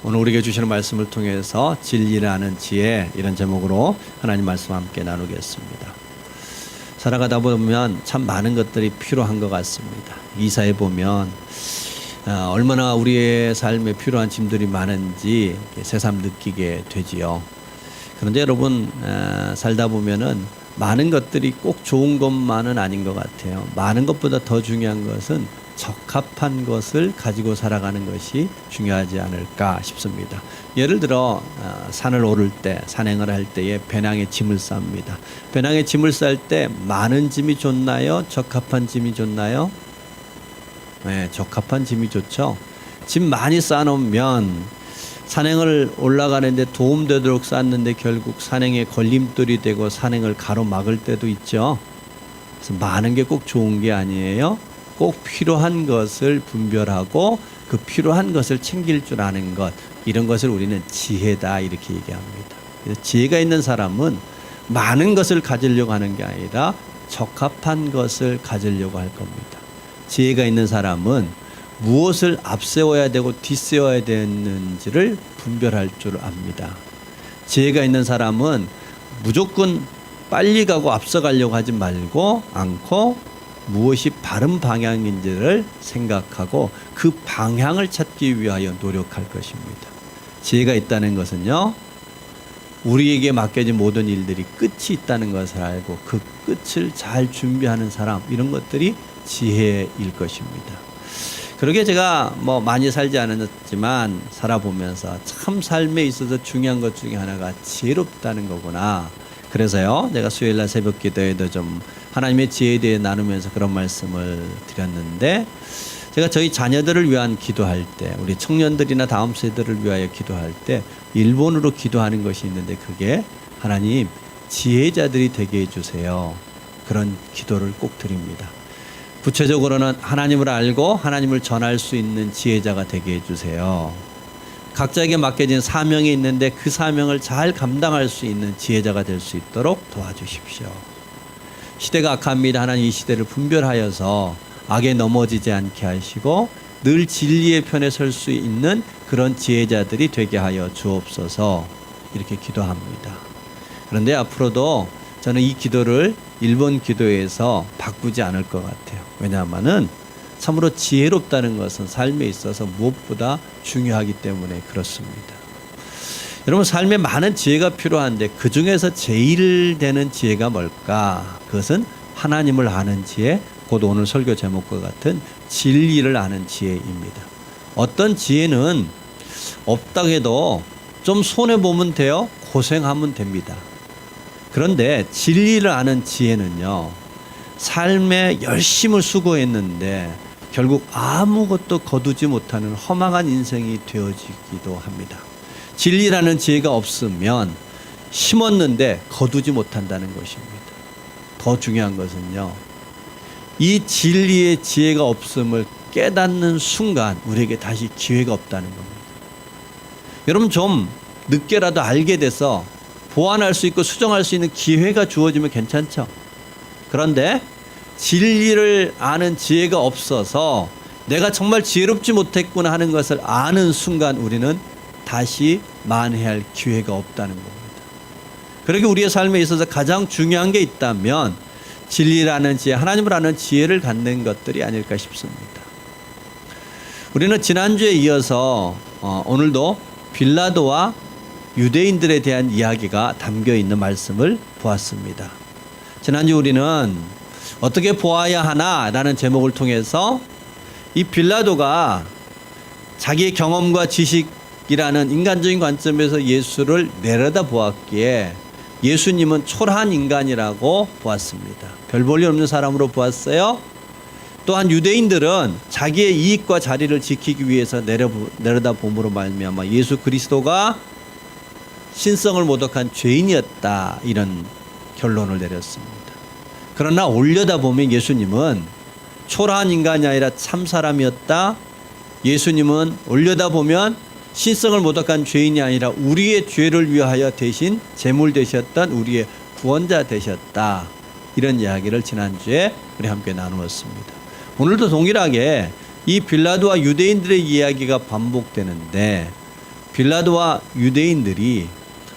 오늘 우리에게 주시는 말씀을 통해서 진리라는 지혜, 이런 제목으로 하나님 말씀 함께 나누겠습니다. 살아가다 보면 참 많은 것들이 필요한 것 같습니다. 이사에 보면 얼마나 우리의 삶에 필요한 짐들이 많은지 새삼 느끼게 되지요. 그런데 여러분, 살다 보면은 많은 것들이 꼭 좋은 것만은 아닌 것 같아요. 많은 것보다 더 중요한 것은 적합한 것을 가지고 살아가는 것이 중요하지 않을까 싶습니다. 예를 들어 산을 오를 때, 산행을 할 때에 배낭에 짐을 쌉니다. 배낭에 짐을 쌀 때 많은 짐이 좋나요? 적합한 짐이 좋나요? 네, 적합한 짐이 좋죠. 짐 많이 싸놓으면 산행을 올라가는데 도움되도록 쌌는데 결국 산행에 걸림돌이 되고 산행을 가로막을 때도 있죠. 그래서 많은 게 꼭 좋은 게 아니에요. 꼭 필요한 것을 분별하고 그 필요한 것을 챙길 줄 아는 것, 이런 것을 우리는 지혜다 이렇게 얘기합니다. 그래서 지혜가 있는 사람은 많은 것을 가지려고 하는 게 아니라 적합한 것을 가지려고 할 겁니다. 지혜가 있는 사람은 무엇을 앞세워야 되고 뒷세워야 되는지를 분별할 줄 압니다. 지혜가 있는 사람은 무조건 빨리 가고 앞서가려고 하지 말고 않고 무엇이 바른 방향인지를 생각하고 그 방향을 찾기 위하여 노력할 것입니다. 지혜가 있다는 것은요, 우리에게 맡겨진 모든 일들이 끝이 있다는 것을 알고 그 끝을 잘 준비하는 사람, 이런 것들이 지혜일 것입니다. 그러게 제가 많이 살지 않았지만 살아보면서 참 삶에 있어서 중요한 것 중에 하나가 지혜롭다는 거구나. 그래서요, 내가 수요일날 새벽 기도에도 좀 하나님의 지혜에 대해 나누면서 그런 말씀을 드렸는데, 제가 저희 자녀들을 위한 기도할 때, 우리 청년들이나 다음 세대를 위하여 기도할 때 일본어로 기도하는 것이 있는데, 그게 하나님 지혜자들이 되게 해주세요, 그런 기도를 꼭 드립니다. 구체적으로는 하나님을 알고 하나님을 전할 수 있는 지혜자가 되게 해주세요. 각자에게 맡겨진 사명이 있는데 그 사명을 잘 감당할 수 있는 지혜자가 될 수 있도록 도와주십시오. 시대가 악합니다. 하나님 이 시대를 분별하여서 악에 넘어지지 않게 하시고 늘 진리의 편에 설 수 있는 그런 지혜자들이 되게 하여 주옵소서, 이렇게 기도합니다. 그런데 앞으로도 저는 이 기도를 일본 기도에서 바꾸지 않을 것 같아요. 왜냐하면은 참으로 지혜롭다는 것은 삶에 있어서 무엇보다 중요하기 때문에 그렇습니다. 여러분, 삶에 많은 지혜가 필요한데 그 중에서 제일 되는 지혜가 뭘까? 그것은 하나님을 아는 지혜, 곧 오늘 설교 제목과 같은 진리를 아는 지혜입니다. 어떤 지혜는 없다고 해도 좀 손해보면 돼요, 고생하면 됩니다. 그런데 진리를 아는 지혜는요, 삶에 열심을 수고했는데 결국 아무것도 거두지 못하는 허망한 인생이 되어지기도 합니다. 진리라는 지혜가 없으면 심었는데 거두지 못한다는 것입니다. 더 중요한 것은요, 이 진리의 지혜가 없음을 깨닫는 순간 우리에게 다시 기회가 없다는 겁니다. 여러분, 좀 늦게라도 알게 돼서 보완할 수 있고 수정할 수 있는 기회가 주어지면 괜찮죠. 그런데 진리를 아는 지혜가 없어서 내가 정말 지혜롭지 못했구나 하는 것을 아는 순간 우리는 다시 만회할 기회가 없다는 겁니다. 그렇게 우리의 삶에 있어서 가장 중요한 게 있다면 진리라는 지혜, 하나님을 아는 지혜를 갖는 것들이 아닐까 싶습니다. 우리는 지난주에 이어서 오늘도 빌라도와 유대인들에 대한 이야기가 담겨 있는 말씀을 보았습니다. 지난주 우리는 어떻게 보아야 하나라는 제목을 통해서 이 빌라도가 자기의 경험과 지식이라는 인간적인 관점에서 예수를 내려다 보았기에 예수님은 초라한 인간이라고 보았습니다. 별 볼 일 없는 사람으로 보았어요. 또한 유대인들은 자기의 이익과 자리를 지키기 위해서 내려다 봄으로 말미암아 예수 그리스도가 신성을 모독한 죄인이었다, 이런 결론을 내렸습니다. 그러나 올려다보면 예수님은 초라한 인간이 아니라 참 사람이었다. 예수님은 올려다보면 신성을 모독한 죄인이 아니라 우리의 죄를 위하여 대신 제물 되셨던 우리의 구원자 되셨다, 이런 이야기를 지난주에 우리 함께 나누었습니다. 오늘도 동일하게 이 빌라도와 유대인들의 이야기가 반복되는데, 빌라도와 유대인들이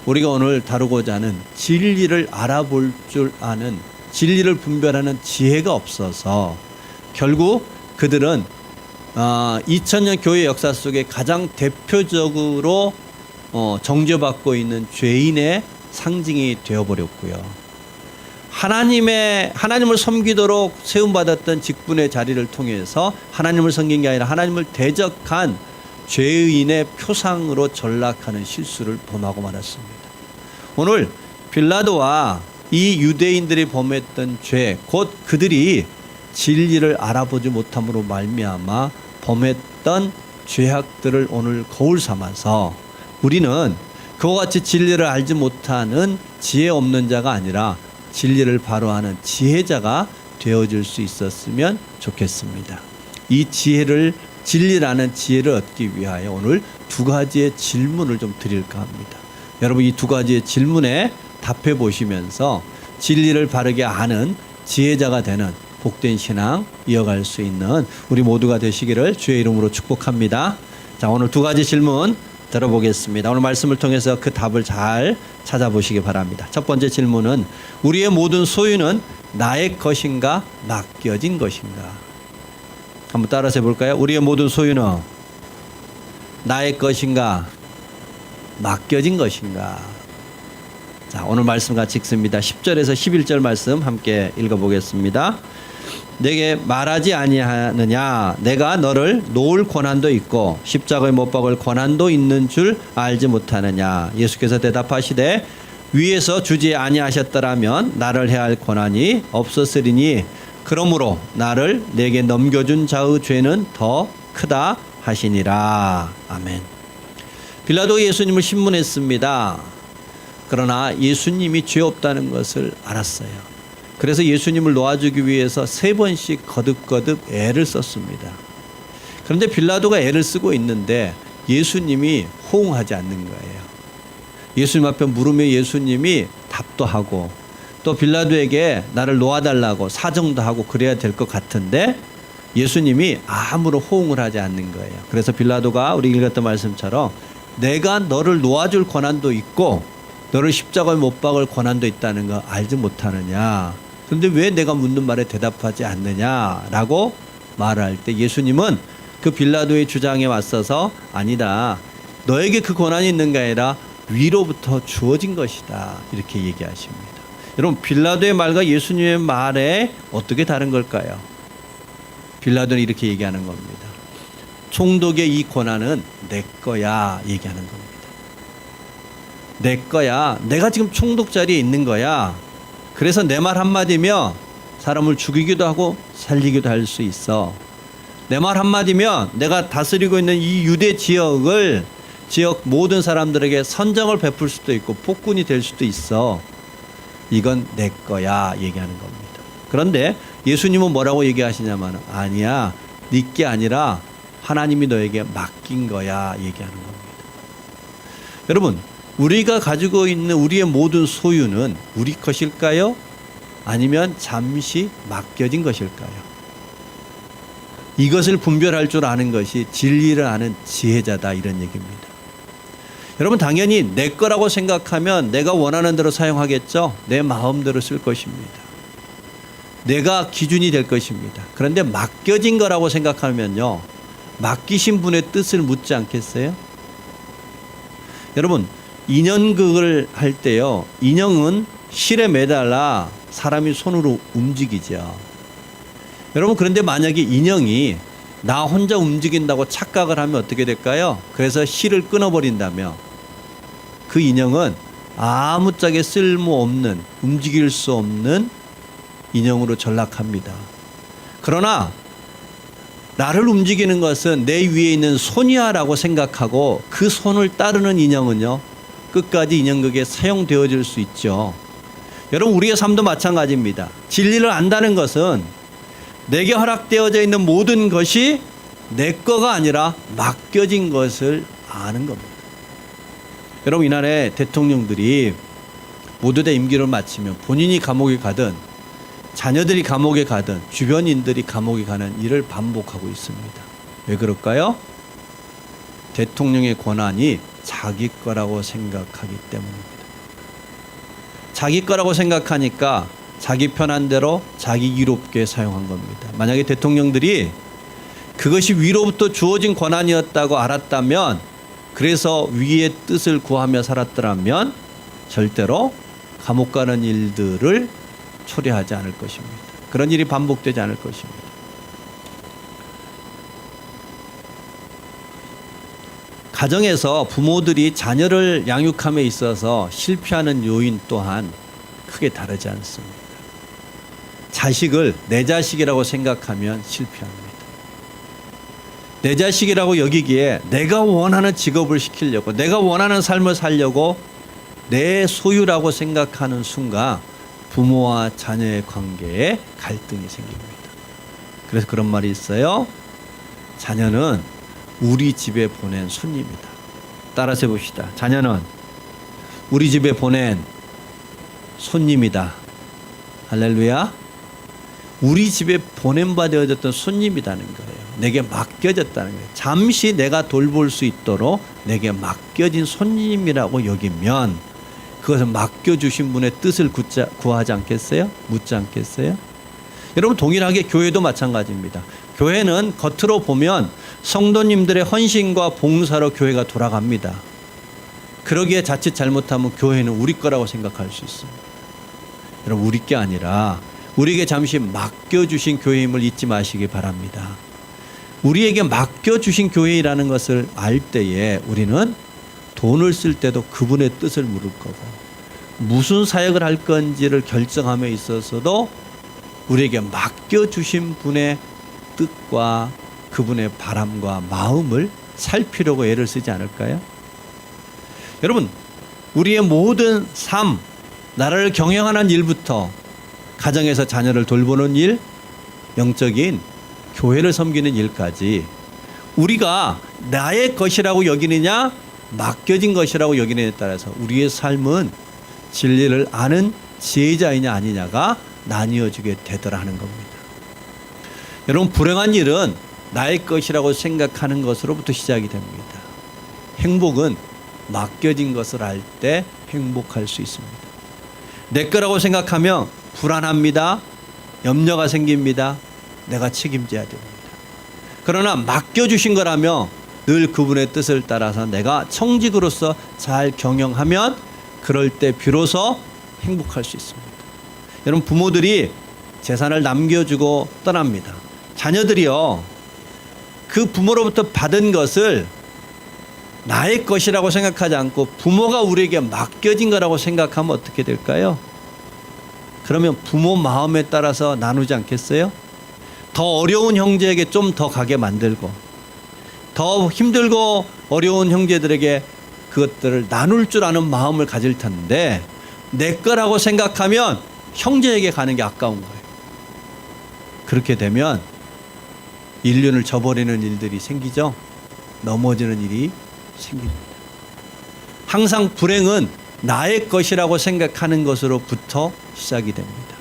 우리가 오늘 다루고자 하는 진리를 알아볼 줄 아는, 진리를 분별하는 지혜가 없어서 결국 그들은 2000년 교회 역사 속에 가장 대표적으로 정죄받고 있는 죄인의 상징이 되어버렸고요. 하나님을 섬기도록 세움받았던 직분의 자리를 통해서 하나님을 섬긴 게 아니라 하나님을 대적한 죄인의 표상으로 전락하는 실수를 범하고 말았습니다. 오늘 빌라도와 이 유대인들이 범했던 죄, 곧 그들이 진리를 알아보지 못함으로 말미암아 범했던 죄악들을 오늘 거울 삼아서 우리는 그와 같이 진리를 알지 못하는 지혜 없는 자가 아니라 진리를 바로 아는 지혜자가 되어질 수 있었으면 좋겠습니다. 이 진리라는 지혜를 얻기 위하여 오늘 두 가지의 질문을 좀 드릴까 합니다. 여러분, 이 두 가지의 질문에 답해 보시면서 진리를 바르게 아는 지혜자가 되는 복된 신앙 이어갈 수 있는 우리 모두가 되시기를 주의 이름으로 축복합니다. 자, 오늘 두 가지 질문 들어보겠습니다. 오늘 말씀을 통해서 그 답을 잘 찾아보시기 바랍니다. 첫 번째 질문은 우리의 모든 소유는 나의 것인가 맡겨진 것인가? 한번 따라서 해볼까요? 우리의 모든 소유는 나의 것인가 맡겨진 것인가? 자, 오늘 말씀 같이 읽습니다. 10절에서 11절 말씀 함께 읽어보겠습니다. 내게 말하지 아니하느냐? 내가 너를 놓을 권한도 있고 십자가에 못 박을 권한도 있는 줄 알지 못하느냐? 예수께서 대답하시되 위에서 주지 아니하셨더라면 나를 해할 권한이 없었으리니 그러므로 나를 내게 넘겨준 자의 죄는 더 크다 하시니라. 아멘. 빌라도가 예수님을 신문했습니다. 그러나 예수님이 죄 없다는 것을 알았어요. 그래서 예수님을 놓아주기 위해서 3번씩 거듭거듭 애를 썼습니다. 그런데 빌라도가 애를 쓰고 있는데 예수님이 호응하지 않는 거예요. 예수님 앞에 물으며 예수님이 답도 하고 또 빌라도에게 나를 놓아달라고 사정도 하고 그래야 될 것 같은데 예수님이 아무런 호응을 하지 않는 거예요. 그래서 빌라도가 우리 읽었던 말씀처럼 내가 너를 놓아줄 권한도 있고 너를 십자가에 못 박을 권한도 있다는 거 알지 못하느냐? 그런데 왜 내가 묻는 말에 대답하지 않느냐라고 말할 때 예수님은 그 빌라도의 주장에 맞서서 아니다. 너에게 그 권한이 있는 게 아니라 위로부터 주어진 것이다. 이렇게 얘기하십니다. 여러분, 빌라도의 말과 예수님의 말에 어떻게 다른 걸까요? 빌라도는 이렇게 얘기하는 겁니다. 총독의 이 권한은 내 거야 얘기하는 겁니다. 내 거야. 내가 지금 총독 자리에 있는 거야. 그래서 내 말 한마디면 사람을 죽이기도 하고 살리기도 할 수 있어. 내 말 한마디면 내가 다스리고 있는 이 유대 지역 모든 사람들에게 선정을 베풀 수도 있고 폭군이 될 수도 있어. 이건 내 거야 얘기하는 겁니다. 그런데 예수님은 뭐라고 얘기하시냐면 아니야. 네 게 아니라 하나님이 너에게 맡긴 거야 얘기하는 겁니다. 여러분, 우리가 가지고 있는 우리의 모든 소유는 우리 것일까요? 아니면 잠시 맡겨진 것일까요? 이것을 분별할 줄 아는 것이 진리를 아는 지혜자다 이런 얘기입니다. 여러분, 당연히 내 거라고 생각하면 내가 원하는 대로 사용하겠죠. 내 마음대로 쓸 것입니다. 내가 기준이 될 것입니다. 그런데 맡겨진 거라고 생각하면요, 맡기신 분의 뜻을 묻지 않겠어요? 여러분, 인연극을 할 때요, 인형은 실에 매달라 사람이 손으로 움직이죠. 여러분, 그런데 만약에 인형이 나 혼자 움직인다고 착각을 하면 어떻게 될까요? 그래서 실을 끊어버린다며 그 인형은 아무짝에 쓸모없는, 움직일 수 없는 인형으로 전락합니다. 그러나 나를 움직이는 것은 내 위에 있는 손이야라고 생각하고 그 손을 따르는 인형은요, 끝까지 인형극에 사용되어질 수 있죠. 여러분, 우리의 삶도 마찬가지입니다. 진리를 안다는 것은 내게 허락되어져 있는 모든 것이 내 거가 아니라 맡겨진 것을 아는 겁니다. 여러분, 이날에 대통령들이 모두 다 임기를 마치면 본인이 감옥에 가든 자녀들이 감옥에 가든 주변인들이 감옥에 가는 일을 반복하고 있습니다. 왜 그럴까요? 대통령의 권한이 자기 거라고 생각하기 때문입니다. 자기 거라고 생각하니까 자기 편한 대로 자기 위롭게 사용한 겁니다. 만약에 대통령들이 그것이 위로부터 주어진 권한이었다고 알았다면, 그래서 위의 뜻을 구하며 살았더라면 절대로 감옥 가는 일들을 초래하지 않을 것입니다. 그런 일이 반복되지 않을 것입니다. 가정에서 부모들이 자녀를 양육함에 있어서 실패하는 요인 또한 크게 다르지 않습니다. 자식을 내 자식이라고 생각하면 실패합니다. 내 자식이라고 여기기에 내가 원하는 직업을 시키려고, 내가 원하는 삶을 살려고 내 소유라고 생각하는 순간 부모와 자녀의 관계에 갈등이 생깁니다. 그래서 그런 말이 있어요. 자녀는 우리 집에 보낸 손님이다. 따라서 해봅시다. 자녀는 우리 집에 보낸 손님이다. 할렐루야. 우리 집에 보낸 바 되어졌던 손님이라는 거예요. 내게 맡겨졌다는 거예요. 잠시 내가 돌볼 수 있도록 내게 맡겨진 손님이라고 여기면 그것을 맡겨주신 분의 뜻을 구하지 않겠어요? 묻지 않겠어요? 여러분, 동일하게 교회도 마찬가지입니다. 교회는 겉으로 보면 성도님들의 헌신과 봉사로 교회가 돌아갑니다. 그러기에 자칫 잘못하면 교회는 우리 거라고 생각할 수 있습니다. 여러분, 우리 게 아니라 우리에게 잠시 맡겨주신 교회임을 잊지 마시기 바랍니다. 우리에게 맡겨주신 교회라는 것을 알 때에 우리는 돈을 쓸 때도 그분의 뜻을 물을 거고, 무슨 사역을 할 건지를 결정함에 있어서도 우리에게 맡겨주신 분의 뜻과 그분의 바람과 마음을 살피려고 애를 쓰지 않을까요? 여러분, 우리의 모든 삶, 나라를 경영하는 일부터 가정에서 자녀를 돌보는 일, 영적인 교회를 섬기는 일까지 우리가 나의 것이라고 여기느냐 맡겨진 것이라고 여기느냐에 따라서 우리의 삶은 진리를 아는 지혜자이냐 아니냐가 나뉘어지게 되더라는 겁니다. 여러분, 불행한 일은 나의 것이라고 생각하는 것으로부터 시작이 됩니다. 행복은 맡겨진 것을 알 때 행복할 수 있습니다. 내 거라고 생각하면 불안합니다. 염려가 생깁니다. 내가 책임져야 됩니다. 그러나 맡겨주신 거라며 늘 그분의 뜻을 따라서 내가 청직으로서 잘 경영하면 그럴 때 비로소 행복할 수 있습니다. 여러분, 부모들이 재산을 남겨주고 떠납니다. 자녀들이요, 그 부모로부터 받은 것을 나의 것이라고 생각하지 않고 부모가 우리에게 맡겨진 거라고 생각하면 어떻게 될까요? 그러면 부모 마음에 따라서 나누지 않겠어요? 더 어려운 형제에게 좀 더 가게 만들고, 더 힘들고 어려운 형제들에게 그것들을 나눌 줄 아는 마음을 가질 텐데, 내 거라고 생각하면 형제에게 가는 게 아까운 거예요. 그렇게 되면 인륜을 저버리는 일들이 생기죠. 넘어지는 일이 생깁니다. 항상 불행은 나의 것이라고 생각하는 것으로부터 시작이 됩니다.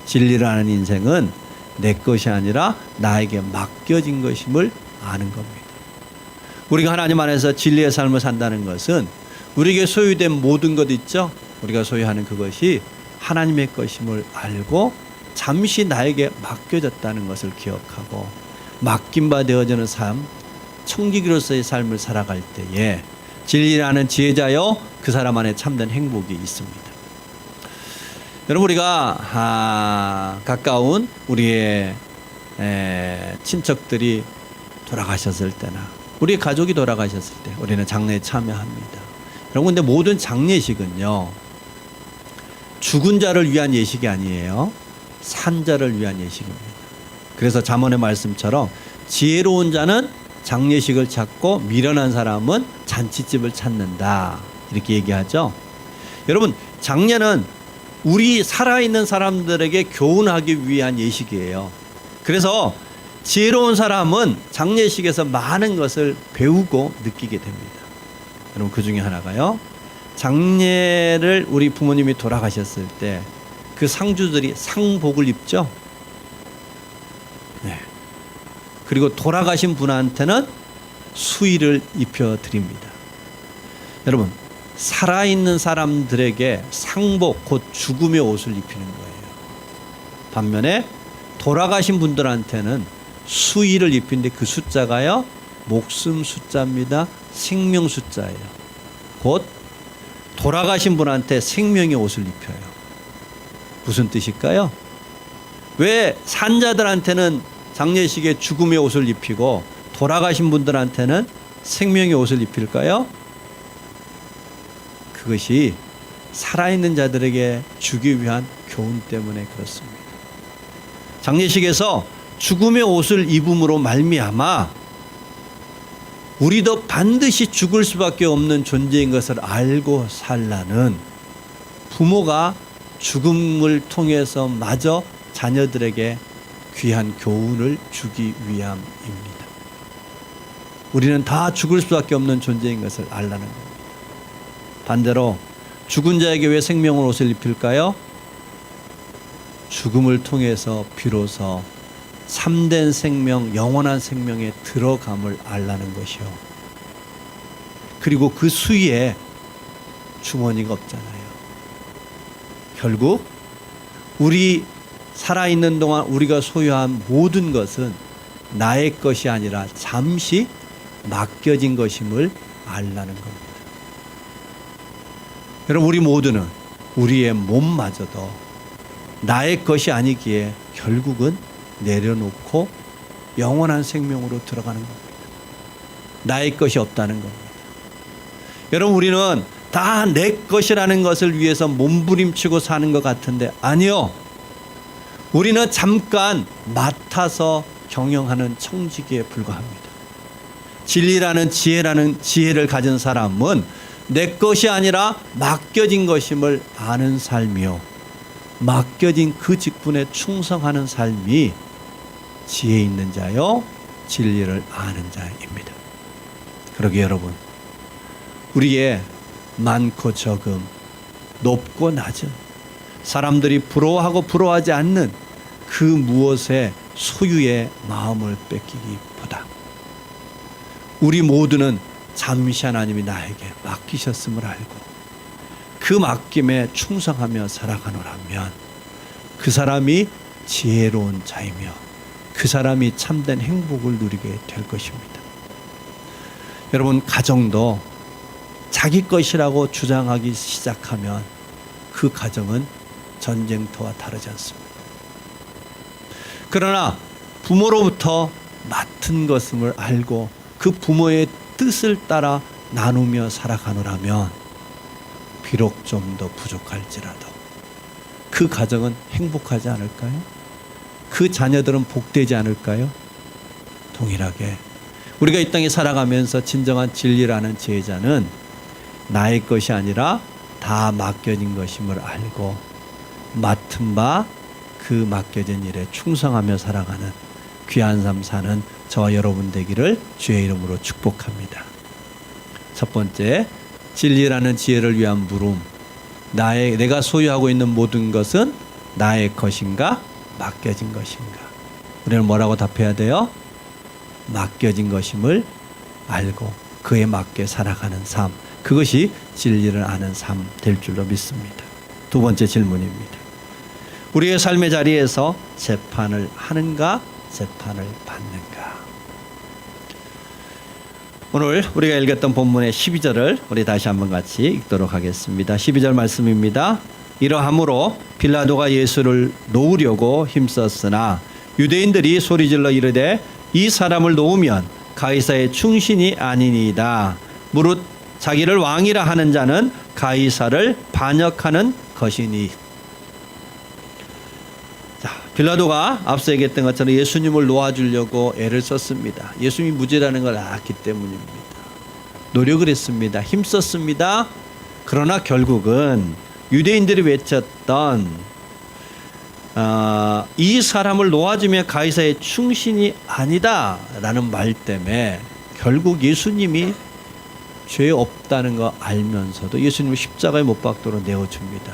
진리를 아는 인생은 내 것이 아니라 나에게 맡겨진 것임을 아는 겁니다. 우리가 하나님 안에서 진리의 삶을 산다는 것은 우리에게 소유된 모든 것 있죠. 우리가 소유하는 그것이 하나님의 것임을 알고 잠시 나에게 맡겨졌다는 것을 기억하고 맡긴 바 되어지는 삶, 청지기로서의 삶을 살아갈 때에 진리를 아는 지혜자여 그 사람 안에 참된 행복이 있습니다. 여러분, 우리가 가까운 우리의 친척들이 돌아가셨을 때나 우리 가족이 돌아가셨을 때 우리는 장례에 참여합니다. 여러분, 근데 모든 장례식은요, 죽은 자를 위한 예식이 아니에요. 산 자를 위한 예식입니다. 그래서 잠언의 말씀처럼 지혜로운 자는 장례식을 찾고 미련한 사람은 잔치집을 찾는다, 이렇게 얘기하죠. 여러분, 장례는 우리 살아있는 사람들에게 교훈하기 위한 예식이에요. 그래서 지혜로운 사람은 장례식에서 많은 것을 배우고 느끼게 됩니다. 여러분, 그 중에 하나가요, 장례를 우리 부모님이 돌아가셨을 때 그 상주들이 상복을 입죠. 네. 그리고 돌아가신 분한테는 수의를 입혀드립니다. 여러분, 살아있는 사람들에게 상복, 곧 죽음의 옷을 입히는 거예요. 반면에 돌아가신 분들한테는 수의를 입히는데 그 숫자가요, 목숨 숫자입니다. 생명 숫자예요. 곧 돌아가신 분한테 생명의 옷을 입혀요. 무슨 뜻일까요? 왜 산자들한테는 장례식에 죽음의 옷을 입히고 돌아가신 분들한테는 생명의 옷을 입힐까요? 그것이 살아있는 자들에게 주기 위한 교훈 때문에 그렇습니다. 장례식에서 죽음의 옷을 입음으로 말미암아 우리도 반드시 죽을 수밖에 없는 존재인 것을 알고 살라는 부모가 죽음을 통해서 마저 자녀들에게 귀한 교훈을 주기 위함입니다. 우리는 다 죽을 수밖에 없는 존재인 것을 알라는 겁니다. 반대로 죽은 자에게 왜 생명의 옷을 입힐까요? 죽음을 통해서 비로소 참된 생명, 영원한 생명에 들어감을 알라는 것이요. 그리고 그 수위에 주머니가 없잖아요. 결국 우리 살아있는 동안 우리가 소유한 모든 것은 나의 것이 아니라 잠시 맡겨진 것임을 알라는 겁니다. 여러분, 우리 모두는 우리의 몸마저도 나의 것이 아니기에 결국은 내려놓고 영원한 생명으로 들어가는 겁니다. 나의 것이 없다는 겁니다. 여러분, 우리는 다 내 것이라는 것을 위해서 몸부림치고 사는 것 같은데 아니요. 우리는 잠깐 맡아서 경영하는 청지기에 불과합니다. 진리라는 지혜를 가진 사람은 내 것이 아니라 맡겨진 것임을 아는 삶이요. 맡겨진 그 직분에 충성하는 삶이 지혜 있는 자요, 진리를 아는 자입니다. 그러게 여러분, 우리의 많고 적음, 높고 낮음, 사람들이 부러워하고 부러워하지 않는 그 무엇에 소유의 마음을 뺏기기보다 우리 모두는 잠시 하나님이 나에게 맡기셨음을 알고 그 맡김에 충성하며 살아가노라면 그 사람이 지혜로운 자이며 그 사람이 참된 행복을 누리게 될 것입니다. 여러분, 가정도 자기 것이라고 주장하기 시작하면 그 가정은 전쟁터와 다르지 않습니다. 그러나 부모로부터 맡은 것임을 알고 그 부모의 뜻을 따라 나누며 살아가노라면 비록 좀 더 부족할지라도 그 가정은 행복하지 않을까요? 그 자녀들은 복되지 않을까요? 동일하게 우리가 이 땅에 살아가면서 진정한 진리라는 지혜자는 나의 것이 아니라 다 맡겨진 것임을 알고 맡은 바 그 맡겨진 일에 충성하며 살아가는 귀한 삶 사는 저와 여러분 되기를 주의 이름으로 축복합니다. 첫 번째, 진리라는 지혜를 위한 물음. 내가 소유하고 있는 모든 것은 나의 것인가? 맡겨진 것인가? 우리는 뭐라고 답해야 돼요? 맡겨진 것임을 알고 그에 맞게 살아가는 삶. 그것이 진리를 아는 삶 될 줄로 믿습니다. 두 번째 질문입니다. 우리의 삶의 자리에서 재판을 하는가? 재판을 받는가? 오늘 우리가 읽었던 본문의 12절을 우리 다시 한번 같이 읽도록 하겠습니다. 12절 말씀입니다. 이러함으로 빌라도가 예수를 놓으려고 힘썼으나 유대인들이 소리질러 이르되 이 사람을 놓으면 가이사의 충신이 아니니이다. 무릇 자기를 왕이라 하는 자는 가이사를 반역하는 것이니. 자, 빌라도가 앞서 얘기했던 것처럼 예수님을 놓아주려고 애를 썼습니다. 예수님이 무죄라는 걸 알았기 때문입니다. 노력을 했습니다. 힘썼습니다. 그러나 결국은 유대인들이 외쳤던 이 사람을 놓아주면 가이사의 충신이 아니다 라는 말 때문에 결국 예수님이 죄 없다는 거 알면서도 예수님을 십자가에 못 박도록 내어줍니다.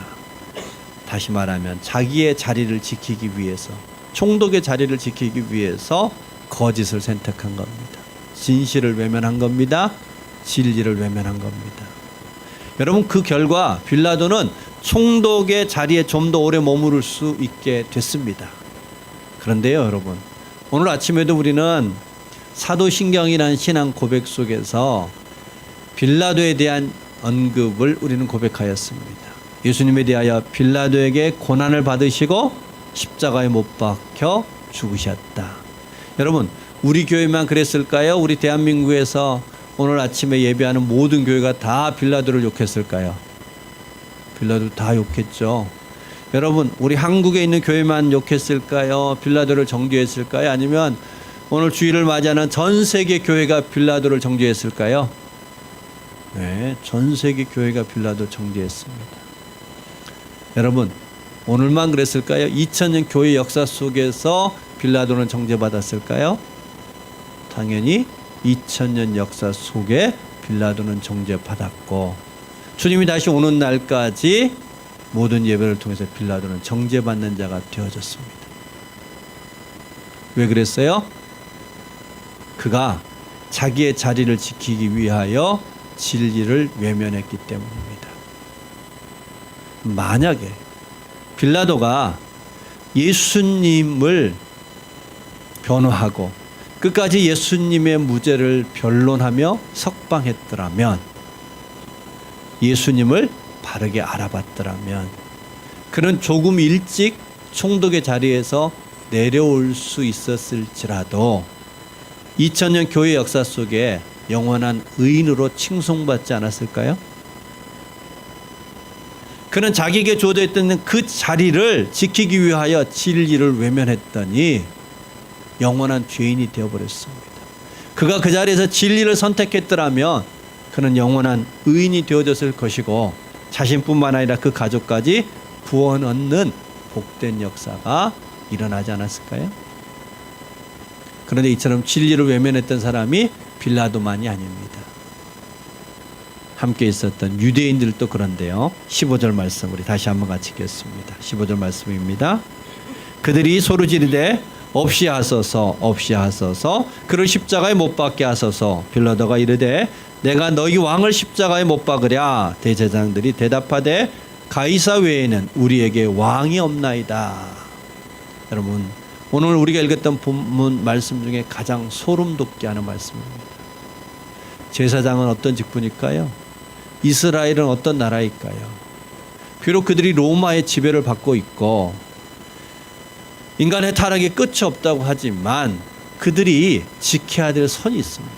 다시 말하면 자기의 자리를 지키기 위해서, 총독의 자리를 지키기 위해서 거짓을 선택한 겁니다. 진실을 외면한 겁니다. 진리를 외면한 겁니다. 여러분, 그 결과 빌라도는 총독의 자리에 좀 더 오래 머무를 수 있게 됐습니다. 그런데요, 여러분, 오늘 아침에도 우리는 사도신경이라는 신앙 고백 속에서 빌라도에 대한 언급을 우리는 고백하였습니다. 예수님에 대하여 빌라도에게 고난을 받으시고 십자가에 못 박혀 죽으셨다. 여러분, 우리 교회만 그랬을까요? 우리 대한민국에서 오늘 아침에 예배하는 모든 교회가 다 빌라도를 욕했을까요? 빌라도 다 욕했죠. 여러분, 우리 한국에 있는 교회만 욕했을까요? 빌라도를 정죄했을까요? 아니면 오늘 주일을 맞이하는 전 세계 교회가 빌라도를 정죄했을까요? 네, 전 세계 교회가 빌라도 정죄했습니다. 여러분, 오늘만 그랬을까요? 2000년 교회 역사 속에서 빌라도는 정죄받았을까요? 당연히 2000년 역사 속에 빌라도는 정죄받았고, 주님이 다시 오는 날까지 모든 예배를 통해서 빌라도는 정죄받는 자가 되어졌습니다. 왜 그랬어요? 그가 자기의 자리를 지키기 위하여 진리를 외면했기 때문입니다. 만약에 빌라도가 예수님을 변호하고 끝까지 예수님의 무죄를 변론하며 석방했더라면, 예수님을 바르게 알아봤더라면, 그는 조금 일찍 총독의 자리에서 내려올 수 있었을지라도 2000년 교회 역사 속에 영원한 의인으로 칭송받지 않았을까요? 그는 자기에게 주어졌던 그 자리를 지키기 위하여 진리를 외면했더니 영원한 죄인이 되어버렸습니다. 그가 그 자리에서 진리를 선택했더라면 그는 영원한 의인이 되어졌을 것이고, 자신뿐만 아니라 그 가족까지 구원 얻는 복된 역사가 일어나지 않았을까요? 그런데 이처럼 진리를 외면했던 사람이 빌라도만이 아닙니다. 함께 있었던 유대인들도 그런데요. 15절 말씀 우리 다시 한번 같이 읽겠습니다. 15절 말씀입니다. 그들이 소리 지르되 없이 하소서, 없이 하소서, 그를 십자가에 못 박게 하소서. 빌라도가 이르되 내가 너희 왕을 십자가에 못 박으랴. 대제사장들이 대답하되 가이사 외에는 우리에게 왕이 없나이다. 여러분, 오늘 우리가 읽었던 본문 말씀 중에 가장 소름 돋게 하는 말씀입니다. 제사장은 어떤 직분일까요? 이스라엘은 어떤 나라일까요? 비록 그들이 로마의 지배를 받고 있고 인간의 타락이 끝이 없다고 하지만 그들이 지켜야 될 선이 있습니다.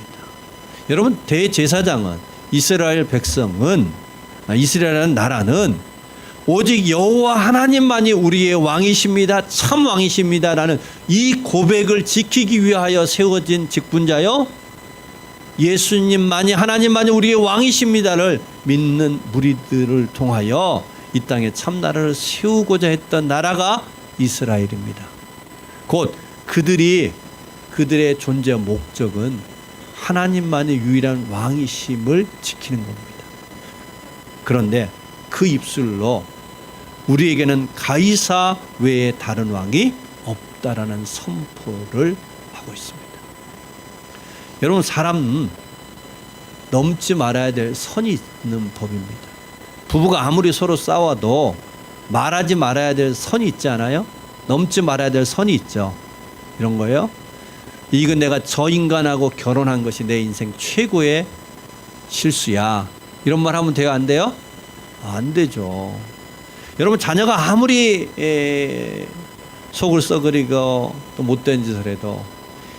여러분, 대제사장은, 이스라엘 백성은, 이스라엘이라는 나라는 오직 여호와 하나님만이 우리의 왕이십니다, 참 왕이십니다라는 이 고백을 지키기 위하여 세워진 직분자요, 예수님만이, 하나님만이 우리의 왕이십니다를 믿는 무리들을 통하여 이 땅에 참나라를 세우고자 했던 나라가 이스라엘입니다. 곧 그들의 존재 목적은 하나님만이 유일한 왕이심을 지키는 겁니다. 그런데 그 입술로 우리에게는 가이사 외에 다른 왕이 없다라는 선포를 하고 있습니다. 여러분, 사람은 넘지 말아야 될 선이 있는 법입니다. 부부가 아무리 서로 싸워도 말하지 말아야 될 선이 있지 않아요? 넘지 말아야 될 선이 있죠. 이런 거예요. 이건 내가 저 인간하고 결혼한 것이 내 인생 최고의 실수야. 이런 말 하면 돼요, 안 돼요? 안 되죠. 여러분, 자녀가 아무리 속을 썩으리고 또 못된 짓을 해도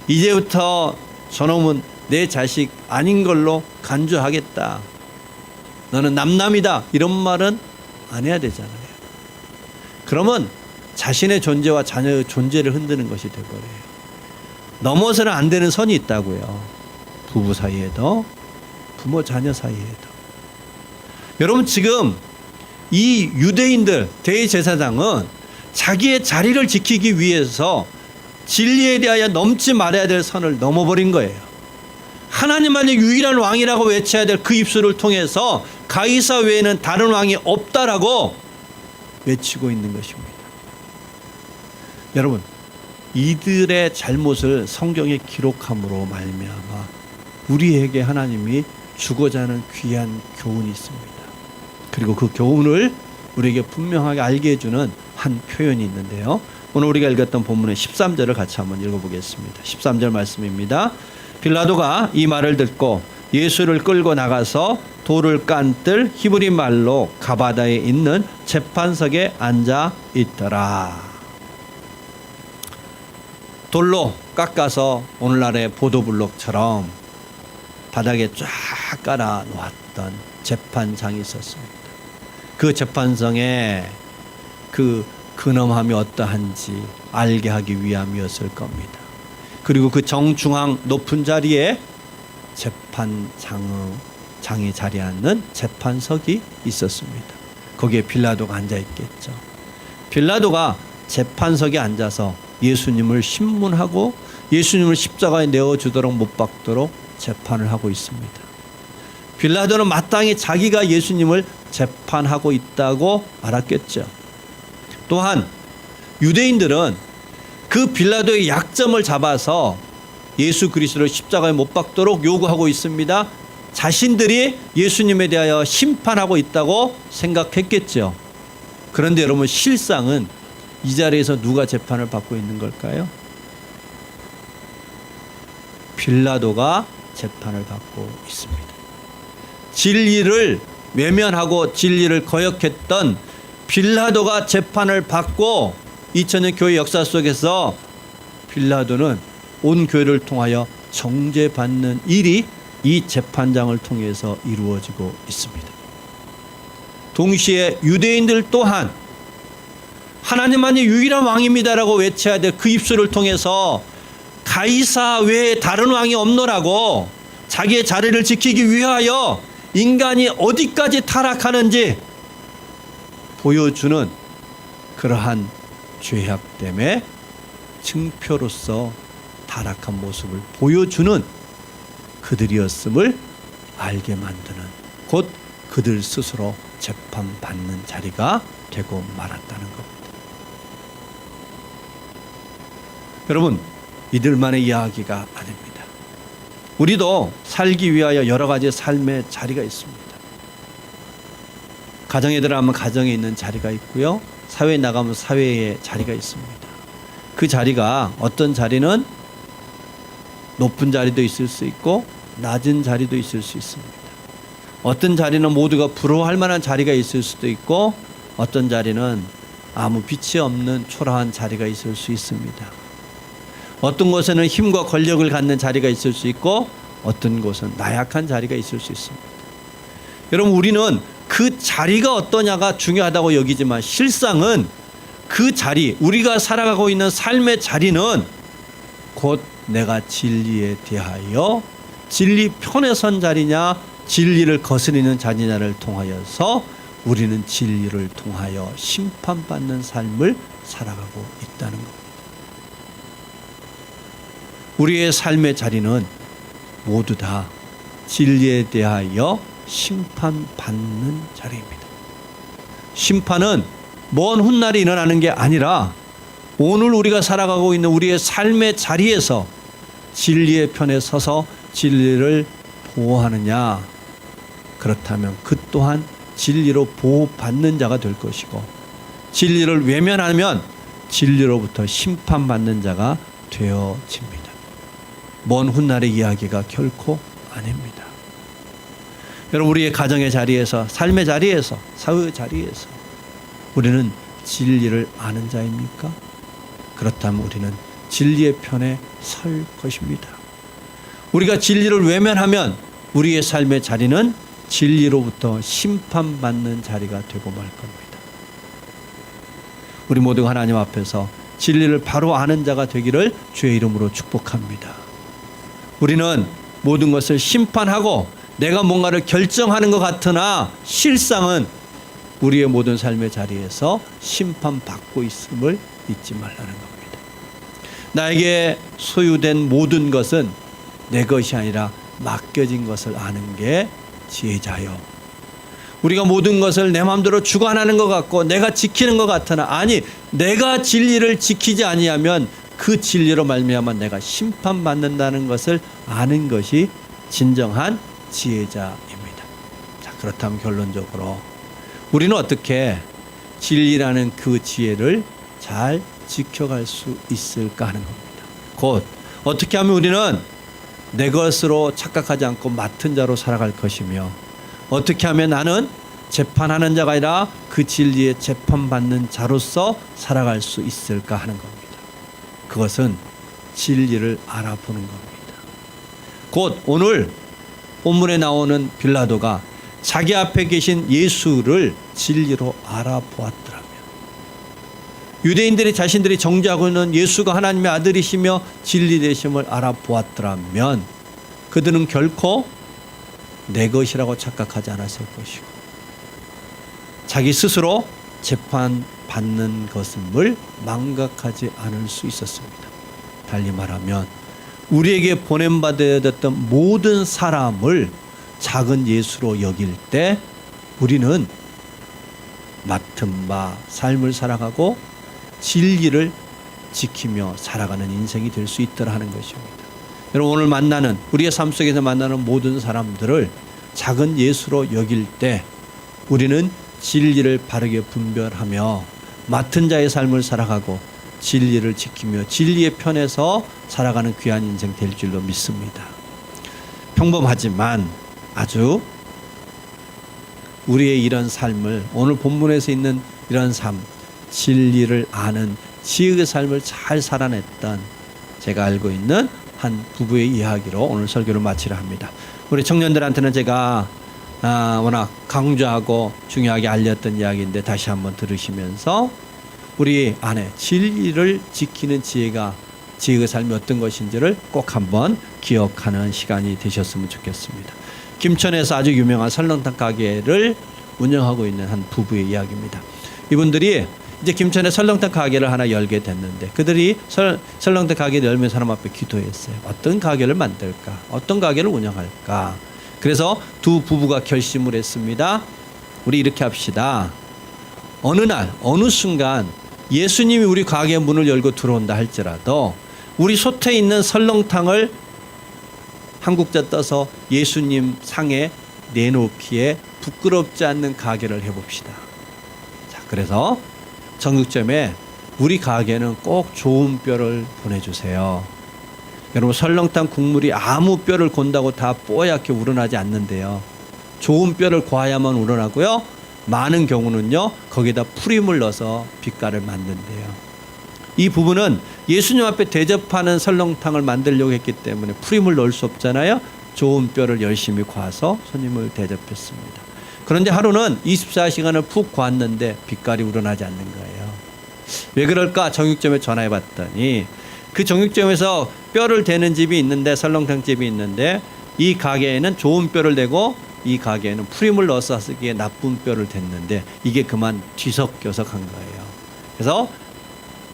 이제부터 저놈은 내 자식 아닌 걸로 간주하겠다, 너는 남남이다, 이런 말은 안 해야 되잖아요. 그러면 자신의 존재와 자녀의 존재를 흔드는 것이 되버려요. 넘어서는 안 되는 선이 있다고요. 부부 사이에도, 부모 자녀 사이에도. 여러분, 지금 이 유대인들 대제사장은 자기의 자리를 지키기 위해서 진리에 대하여 넘지 말아야 될 선을 넘어버린 거예요. 하나님만이 유일한 왕이라고 외쳐야 될 그 입술을 통해서 가이사 외에는 다른 왕이 없다라고 외치고 있는 것입니다. 여러분, 이들의 잘못을 성경에 기록함으로 말미암아 우리에게 하나님이 주고자 하는 귀한 교훈이 있습니다. 그리고 그 교훈을 우리에게 분명하게 알게 해주는 한 표현이 있는데요. 오늘 우리가 읽었던 본문의 13절을 같이 한번 읽어보겠습니다. 13절 말씀입니다. 빌라도가 이 말을 듣고 예수를 끌고 나가서 돌을 깐뜰 히브리 말로 가바다에 있는 재판석에 앉아 있더라. 돌로 깎아서 오늘날의 보도블록처럼 바닥에 쫙 깔아 놓았던 재판장이 있었습니다. 그 재판장에 그 근엄함이 어떠한지 알게 하기 위함이었을 겁니다. 그리고 그 정중앙 높은 자리에 재판장이 자리하는 재판석이 있었습니다. 거기에 빌라도가 앉아 있겠죠. 빌라도가 재판석에 앉아서 예수님을 신문하고 예수님을 십자가에 내어주도록 못 박도록 재판을 하고 있습니다. 빌라도는 마땅히 자기가 예수님을 재판하고 있다고 알았겠죠. 또한 유대인들은 그 빌라도의 약점을 잡아서 예수 그리스도를 십자가에 못 박도록 요구하고 있습니다. 자신들이 예수님에 대하여 심판하고 있다고 생각했겠죠. 그런데 여러분, 실상은 이 자리에서 누가 재판을 받고 있는 걸까요? 빌라도가 재판을 받고 있습니다. 진리를 외면하고 진리를 거역했던 빌라도가 재판을 받고 2000년 교회 역사 속에서 빌라도는 온 교회를 통하여 정죄받는 일이 이 재판장을 통해서 이루어지고 있습니다. 동시에 유대인들 또한 하나님만이 유일한 왕입니다라고 외쳐야 될 그 입술을 통해서 가이사 외에 다른 왕이 없노라고 자기의 자리를 지키기 위하여 인간이 어디까지 타락하는지 보여주는 그러한 죄악됨의 증표로서 타락한 모습을 보여주는 그들이었음을 알게 만드는, 곧 그들 스스로 재판받는 자리가 되고 말았다는 겁니다. 여러분, 이들만의 이야기가 아닙니다. 우리도 살기 위하여 여러 가지 삶의 자리가 있습니다. 가정에 들어가면 가정에 있는 자리가 있고요. 사회에 나가면 사회의 자리가 있습니다. 그 자리가 어떤 자리는 높은 자리도 있을 수 있고 낮은 자리도 있을 수 있습니다. 어떤 자리는 모두가 부러워할 만한 자리가 있을 수도 있고 어떤 자리는 아무 빛이 없는 초라한 자리가 있을 수 있습니다. 어떤 곳에는 힘과 권력을 갖는 자리가 있을 수 있고 어떤 곳은 나약한 자리가 있을 수 있습니다. 여러분, 우리는 그 자리가 어떠냐가 중요하다고 여기지만 실상은 그 자리, 우리가 살아가고 있는 삶의 자리는 곧 내가 진리에 대하여 진리 편에 선 자리냐 진리를 거스리는 자리냐를 통하여서 우리는 진리를 통하여 심판받는 삶을 살아가고 있다는 겁니다. 우리의 삶의 자리는 모두 다 진리에 대하여 심판받는 자리입니다. 심판은 먼 훗날에 일어나는 게 아니라 오늘 우리가 살아가고 있는 우리의 삶의 자리에서 진리의 편에 서서 진리를 보호하느냐, 그렇다면 그 또한 진리로 보호받는 자가 될 것이고 진리를 외면하면 진리로부터 심판받는 자가 되어집니다. 먼 훗날의 이야기가 결코 아닙니다. 여러분, 우리의 가정의 자리에서, 삶의 자리에서, 사회의 자리에서 우리는 진리를 아는 자입니까? 그렇다면 우리는 진리의 편에 설 것입니다. 우리가 진리를 외면하면 우리의 삶의 자리는 진리로부터 심판받는 자리가 되고 말 겁니다. 우리 모두가 하나님 앞에서 진리를 바로 아는 자가 되기를 주의 이름으로 축복합니다. 우리는 모든 것을 심판하고 내가 뭔가를 결정하는 것 같으나 실상은 우리의 모든 삶의 자리에서 심판받고 있음을 잊지 말라는 겁니다. 나에게 소유된 모든 것은 내 것이 아니라 맡겨진 것을 아는 게 지혜자요. 우리가 모든 것을 내 마음대로 주관하는 것 같고 내가 지키는 것 같으나 아니, 내가 진리를 지키지 아니하면 그 진리로 말미암아 내가 심판받는다는 것을 아는 것이 진정한 지혜자입니다. 자, 그렇다면 결론적으로 우리는 어떻게 진리라는 그 지혜를 잘 지켜갈 수 있을까 하는 겁니다. 곧 어떻게 하면 우리는 내 것으로 착각하지 않고 맡은 자로 살아갈 것이며, 어떻게 하면 나는 재판하는 자가 아니라 그 진리에 재판받는 자로서 살아갈 수 있을까 하는 겁니다. 그것은 진리를 알아보는 겁니다. 곧 오늘 본문에 나오는 빌라도가 자기 앞에 계신 예수를 진리로 알아보았더라면, 유대인들이 자신들이 정죄하고 있는 예수가 하나님의 아들이시며 진리 되심을 알아보았더라면 그들은 결코 내 것이라고 착각하지 않았을 것이고, 자기 스스로 재판받는 것임을 망각하지 않을 수 있었습니다. 달리 말하면 우리에게 보냄받았던 모든 사람을 작은 예수로 여길 때 우리는 맡은 바 삶을 살아가고 진리를 지키며 살아가는 인생이 될 수 있더라 하는 것입니다. 여러분, 오늘 만나는, 우리의 삶 속에서 만나는 모든 사람들을 작은 예수로 여길 때 우리는 진리를 바르게 분별하며 맡은 자의 삶을 살아가고 진리를 지키며 진리의 편에서 살아가는 귀한 인생 될 줄로 믿습니다. 평범하지만 아주 우리의 이런 삶을, 오늘 본문에서 있는 이런 삶, 진리를 아는 지혜의 삶을 잘 살아냈던 제가 알고 있는 한 부부의 이야기로 오늘 설교를 마치려 합니다. 우리 청년들한테는 제가 워낙 강조하고 중요하게 알렸던 이야기인데 다시 한번 들으시면서 우리 안에 진리를 지키는 지혜의 삶이 어떤 것인지를 꼭 한번 기억하는 시간이 되셨으면 좋겠습니다. 김천에서 아주 유명한 설렁탕 가게를 운영하고 있는 한 부부의 이야기입니다. 이분들이 이제 김천에 설렁탕 가게를 하나 열게 됐는데 그들이 설렁탕 가게를 열면 사람 앞에 기도했어요. 어떤 가게를 만들까? 어떤 가게를 운영할까? 그래서 두 부부가 결심을 했습니다. 우리 이렇게 합시다. 어느 날 어느 순간 예수님이 우리 가게 문을 열고 들어온다 할지라도 우리 솥에 있는 설렁탕을 한국자 떠서 예수님 상에 내놓기에 부끄럽지 않는 가게를 해봅시다. 자, 그래서 정육점에 우리 가게는 꼭 좋은 뼈를 보내주세요. 여러분, 설렁탕 국물이 아무 뼈를 곤다고 다 뽀얗게 우러나지 않는데요. 좋은 뼈를 고아야만 우러나고요. 많은 경우는요, 거기다 풀임을 넣어서 빛깔을 만든대요. 이 부부는 예수님 앞에 대접하는 설렁탕을 만들려고 했기 때문에 풀임을 넣을 수 없잖아요. 좋은 뼈를 열심히 고아서 손님을 대접했습니다. 그런데 하루는 24시간을 푹 고았는데 빛깔이 우러나지 않는 거예요. 왜 그럴까? 정육점에 전화해 봤더니 그 정육점에서 뼈를 대는 집이 있는데, 설렁탕 집이 있는데 이 가게에는 좋은 뼈를 대고 이 가게에는 풀임을 넣어서 쓰기에 나쁜 뼈를 댔는데 이게 그만 뒤섞여서 간 거예요. 그래서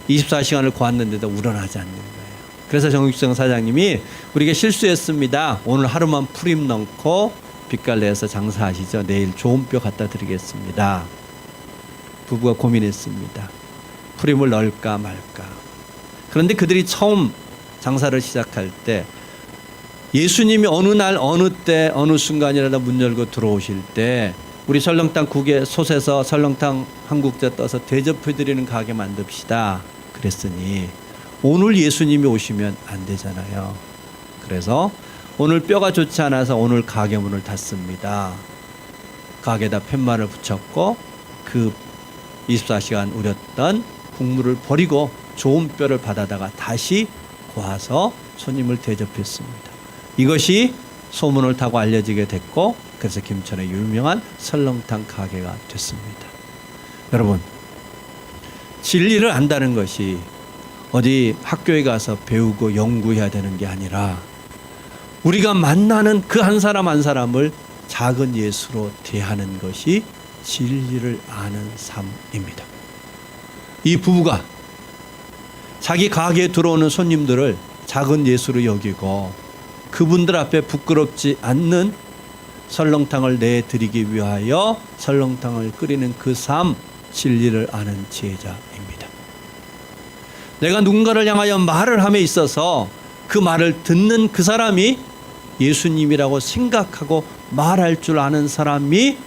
24시간을 고았는데도 우러나지 않는 거예요. 그래서 정육점 사장님이 우리가 실수했습니다. 오늘 하루만 풀임 넣고 빛깔 내서 장사하시죠. 내일 좋은 뼈 갖다 드리겠습니다. 부부가 고민했습니다. 풀임을 넣을까 말까. 그런데 그들이 처음 장사를 시작할 때 예수님이 어느 날 어느 때 어느 순간이라도 문 열고 들어오실 때 우리 설렁탕 국에 솥에서 설렁탕 한 국자 떠서 대접해드리는 가게 만듭시다. 그랬으니 오늘 예수님이 오시면 안 되잖아요. 그래서 오늘 뼈가 좋지 않아서 오늘 가게 문을 닫습니다. 가게에다 팻말을 붙였고 그 24시간 우렸던 국물을 버리고 좋은 뼈를 받아다가 다시 고아서 손님을 대접했습니다. 이것이 소문을 타고 알려지게 됐고 그래서 김천의 유명한 설렁탕 가게가 됐습니다. 여러분, 진리를 안다는 것이 어디 학교에 가서 배우고 연구해야 되는 게 아니라 우리가 만나는 그 한 사람 한 사람을 작은 예수로 대하는 것이 진리를 아는 삶입니다. 이 부부가 자기 가게에 들어오는 손님들을 작은 예수로 여기고 그분들 앞에 부끄럽지 않는 설렁탕을 내드리기 위하여 설렁탕을 끓이는 그 삶, 진리를 아는 지혜자입니다. 내가 누군가를 향하여 말을 함에 있어서 그 말을 듣는 그 사람이 예수님이라고 생각하고 말할 줄 아는 사람이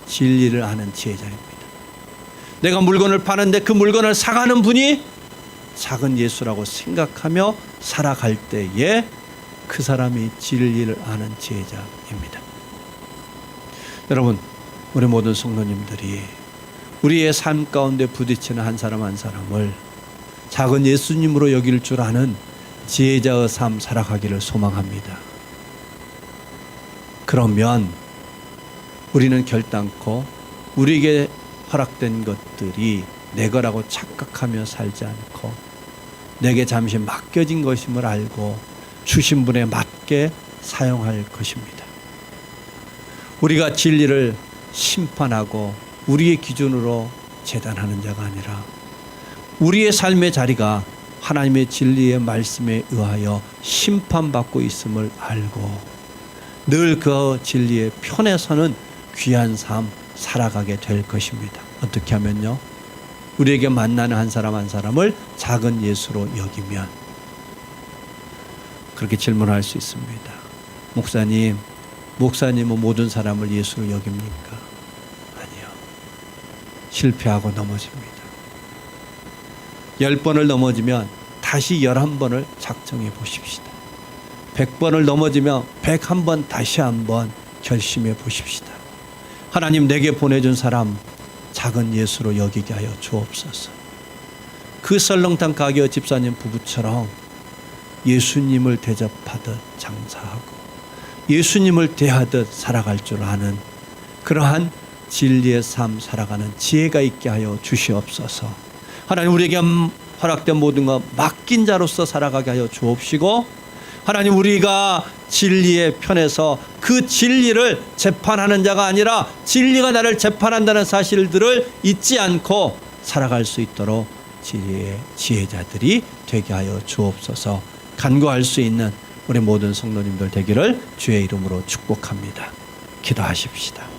진리를 아는 지혜자입니다. 내가 물건을 파는데 그 물건을 사가는 분이 작은 예수라고 생각하며 살아갈 때에 그 사람이 진리를 아는 지혜자입니다. 여러분, 우리 모든 성도님들이 우리의 삶 가운데 부딪히는 한 사람 한 사람을 작은 예수님으로 여길 줄 아는 지혜자의 삶 살아가기를 소망합니다. 그러면 우리는 결단코 우리에게 허락된 것들이 내 거라고 착각하며 살지 않고 내게 잠시 맡겨진 것임을 알고 주신 분에 맞게 사용할 것입니다. 우리가 진리를 심판하고 우리의 기준으로 재단하는 자가 아니라 우리의 삶의 자리가 하나님의 진리의 말씀에 의하여 심판받고 있음을 알고 늘 그 진리의 편에 서는 귀한 삶 살아가게 될 것입니다. 어떻게 하면요? 우리에게 만나는 한 사람 한 사람을 작은 예수로 여기면 그렇게 질문할 수 있습니다. 목사님은 모든 사람을 예수로 여깁니까? 아니요. 실패하고 넘어집니다. 10번을 넘어지면 다시 11번을 작정해 보십시다. 100번을 넘어지면 101번 다시 한번 결심해 보십시다. 하나님, 내게 보내준 사람 작은 예수로 여기게 하여 주옵소서. 그 설렁탕 가게 집사님 부부처럼 예수님을 대접하듯 장사하고 예수님을 대하듯 살아갈 줄 아는 그러한 진리의 삶 살아가는 지혜가 있게 하여 주시옵소서. 하나님, 우리에게 허락된 모든 것 맡긴 자로서 살아가게 하여 주옵시고, 하나님, 우리가 진리의 편에서 그 진리를 재판하는 자가 아니라 진리가 나를 재판한다는 사실들을 잊지 않고 살아갈 수 있도록 지혜자들이 되게 하여 주옵소서. 간구할 수 있는 우리 모든 성도님들 되기를 주의 이름으로 축복합니다. 기도하십시다.